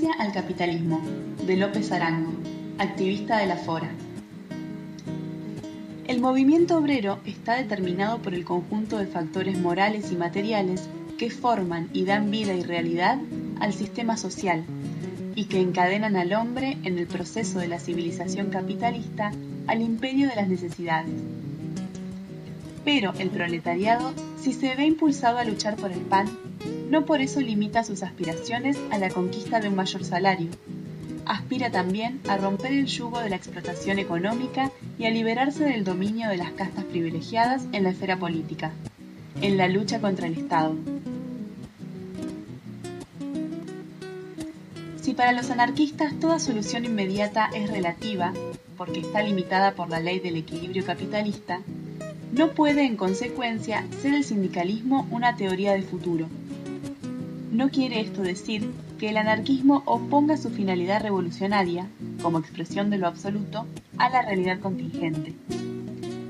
Resistencia al capitalismo, de López Arango, activista de la Fora. El movimiento obrero está determinado por el conjunto de factores morales y materiales que forman y dan vida y realidad al sistema social y que encadenan al hombre en el proceso de la civilización capitalista al imperio de las necesidades. Pero el proletariado, si se ve impulsado a luchar por el pan, no por eso limita sus aspiraciones a la conquista de un mayor salario. Aspira también a romper el yugo de la explotación económica y a liberarse del dominio de las castas privilegiadas en la esfera política, en la lucha contra el Estado. Si para los anarquistas toda solución inmediata es relativa, porque está limitada por la ley del equilibrio capitalista, no puede en consecuencia ser el sindicalismo una teoría de futuro. No quiere esto decir que el anarquismo oponga su finalidad revolucionaria, como expresión de lo absoluto, a la realidad contingente.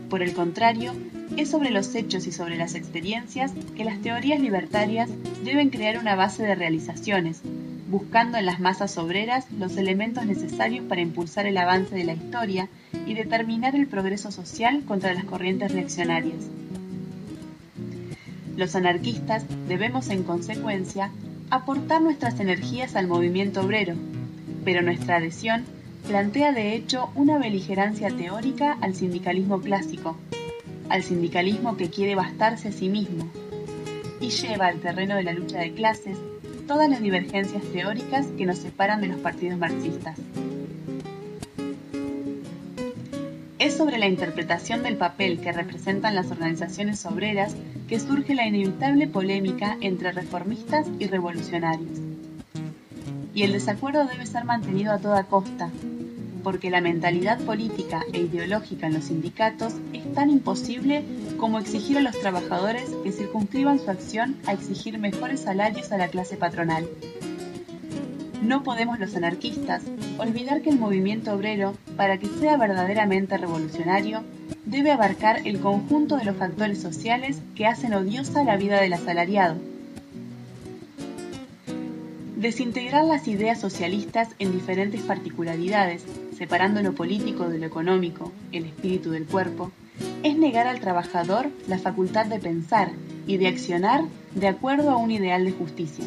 Por el contrario, es sobre los hechos y sobre las experiencias que las teorías libertarias deben crear una base de realizaciones, buscando en las masas obreras los elementos necesarios para impulsar el avance de la historia y determinar el progreso social contra las corrientes reaccionarias. Los anarquistas debemos, en consecuencia, aportar nuestras energías al movimiento obrero, pero nuestra adhesión plantea de hecho una beligerancia teórica al sindicalismo clásico, al sindicalismo que quiere bastarse a sí mismo, y lleva al terreno de la lucha de clases todas las divergencias teóricas que nos separan de los partidos marxistas. Es sobre la interpretación del papel que representan las organizaciones obreras que surge la inevitable polémica entre reformistas y revolucionarios. Y el desacuerdo debe ser mantenido a toda costa, porque la mentalidad política e ideológica en los sindicatos es tan imposible como exigir a los trabajadores que circunscriban su acción a exigir mejores salarios a la clase patronal. No podemos los anarquistas olvidar que el movimiento obrero, para que sea verdaderamente revolucionario, debe abarcar el conjunto de los factores sociales que hacen odiosa la vida del asalariado. Desintegrar las ideas socialistas en diferentes particularidades, separando lo político de lo económico, el espíritu del cuerpo, es negar al trabajador la facultad de pensar y de accionar de acuerdo a un ideal de justicia.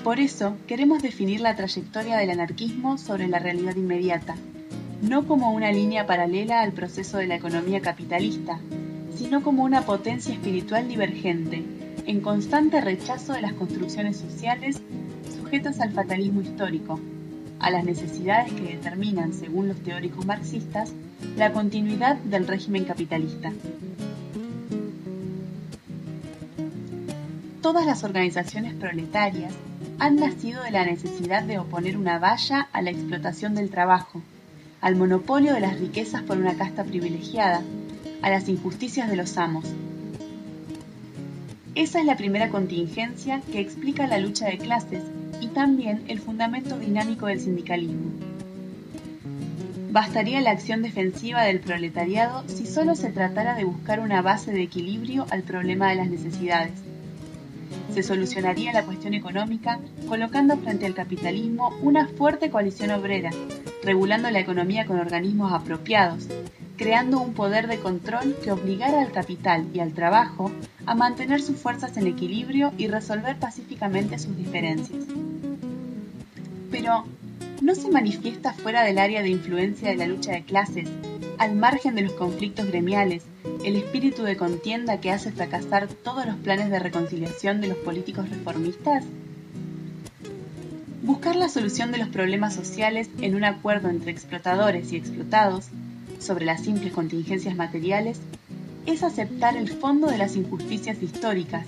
Por eso, queremos definir la trayectoria del anarquismo sobre la realidad inmediata, no como una línea paralela al proceso de la economía capitalista, sino como una potencia espiritual divergente, en constante rechazo de las construcciones sociales sujetas al fatalismo histórico, a las necesidades que determinan, según los teóricos marxistas, la continuidad del régimen capitalista. Todas las organizaciones proletarias han nacido de la necesidad de oponer una valla a la explotación del trabajo, al monopolio de las riquezas por una casta privilegiada, a las injusticias de los amos. Esa es la primera contingencia que explica la lucha de clases y también el fundamento dinámico del sindicalismo. Bastaría la acción defensiva del proletariado si solo se tratara de buscar una base de equilibrio al problema de las necesidades. Se solucionaría la cuestión económica colocando frente al capitalismo una fuerte coalición obrera, regulando la economía con organismos apropiados, creando un poder de control que obligara al capital y al trabajo a mantener sus fuerzas en equilibrio y resolver pacíficamente sus diferencias. Pero, ¿no se manifiesta fuera del área de influencia de la lucha de clases, al margen de los conflictos gremiales, el espíritu de contienda que hace fracasar todos los planes de reconciliación de los políticos reformistas? Buscar la solución de los problemas sociales en un acuerdo entre explotadores y explotados, sobre las simples contingencias materiales, es aceptar el fondo de las injusticias históricas.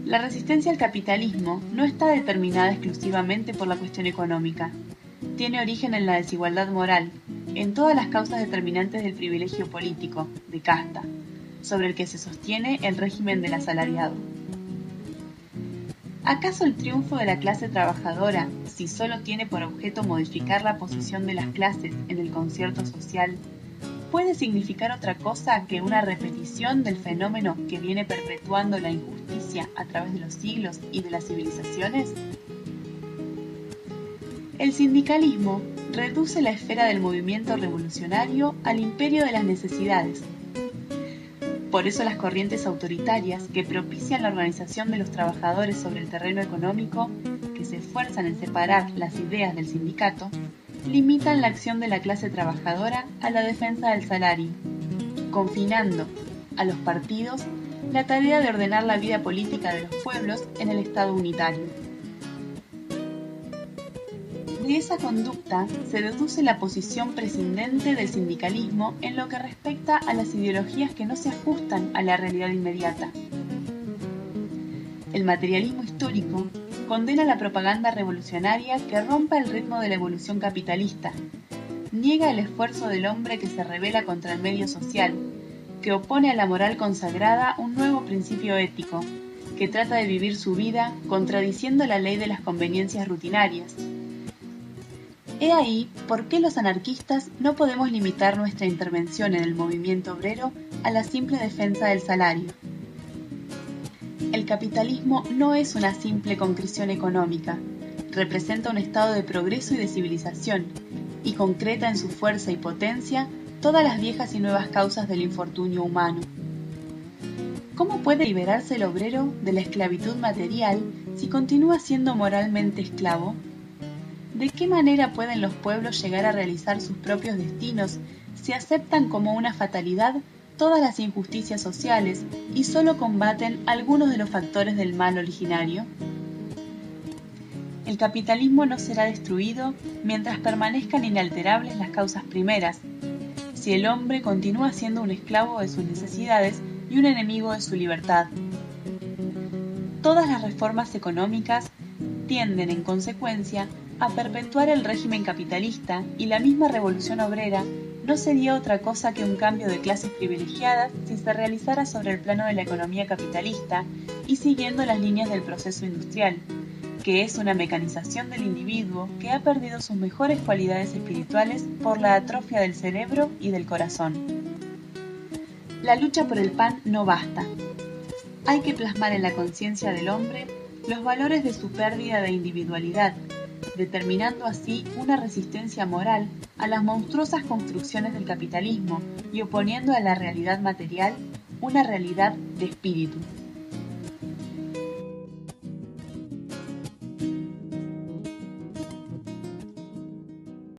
La resistencia al capitalismo no está determinada exclusivamente por la cuestión económica. Tiene origen en la desigualdad moral, en todas las causas determinantes del privilegio político, de casta, sobre el que se sostiene el régimen del asalariado. ¿Acaso el triunfo de la clase trabajadora, si solo tiene por objeto modificar la posición de las clases en el concierto social, puede significar otra cosa que una repetición del fenómeno que viene perpetuando la injusticia a través de los siglos y de las civilizaciones? El sindicalismo reduce la esfera del movimiento revolucionario al imperio de las necesidades. Por eso las corrientes autoritarias que propician la organización de los trabajadores sobre el terreno económico, que se esfuerzan en separar las ideas del sindicato, limitan la acción de la clase trabajadora a la defensa del salario, confinando a los partidos la tarea de ordenar la vida política de los pueblos en el Estado unitario. De esa conducta se deduce la posición prescindente del sindicalismo en lo que respecta a las ideologías que no se ajustan a la realidad inmediata. El materialismo histórico condena la propaganda revolucionaria que rompa el ritmo de la evolución capitalista, niega el esfuerzo del hombre que se rebela contra el medio social, que opone a la moral consagrada un nuevo principio ético, que trata de vivir su vida contradiciendo la ley de las conveniencias rutinarias. He ahí por qué los anarquistas no podemos limitar nuestra intervención en el movimiento obrero a la simple defensa del salario. El capitalismo no es una simple concreción económica, representa un estado de progreso y de civilización, y concreta en su fuerza y potencia todas las viejas y nuevas causas del infortunio humano. ¿Cómo puede liberarse el obrero de la esclavitud material si continúa siendo moralmente esclavo? ¿De qué manera pueden los pueblos llegar a realizar sus propios destinos si aceptan como una fatalidad todas las injusticias sociales y solo combaten algunos de los factores del mal originario? El capitalismo no será destruido mientras permanezcan inalterables las causas primeras, si el hombre continúa siendo un esclavo de sus necesidades y un enemigo de su libertad. Todas las reformas económicas tienden, en consecuencia, a perpetuar el régimen capitalista, y la misma revolución obrera no sería otra cosa que un cambio de clases privilegiadas si se realizara sobre el plano de la economía capitalista y siguiendo las líneas del proceso industrial, que es una mecanización del individuo que ha perdido sus mejores cualidades espirituales por la atrofia del cerebro y del corazón. La lucha por el pan no basta. Hay que plasmar en la conciencia del hombre los valores de su pérdida de individualidad, determinando así una resistencia moral a las monstruosas construcciones del capitalismo y oponiendo a la realidad material una realidad de espíritu.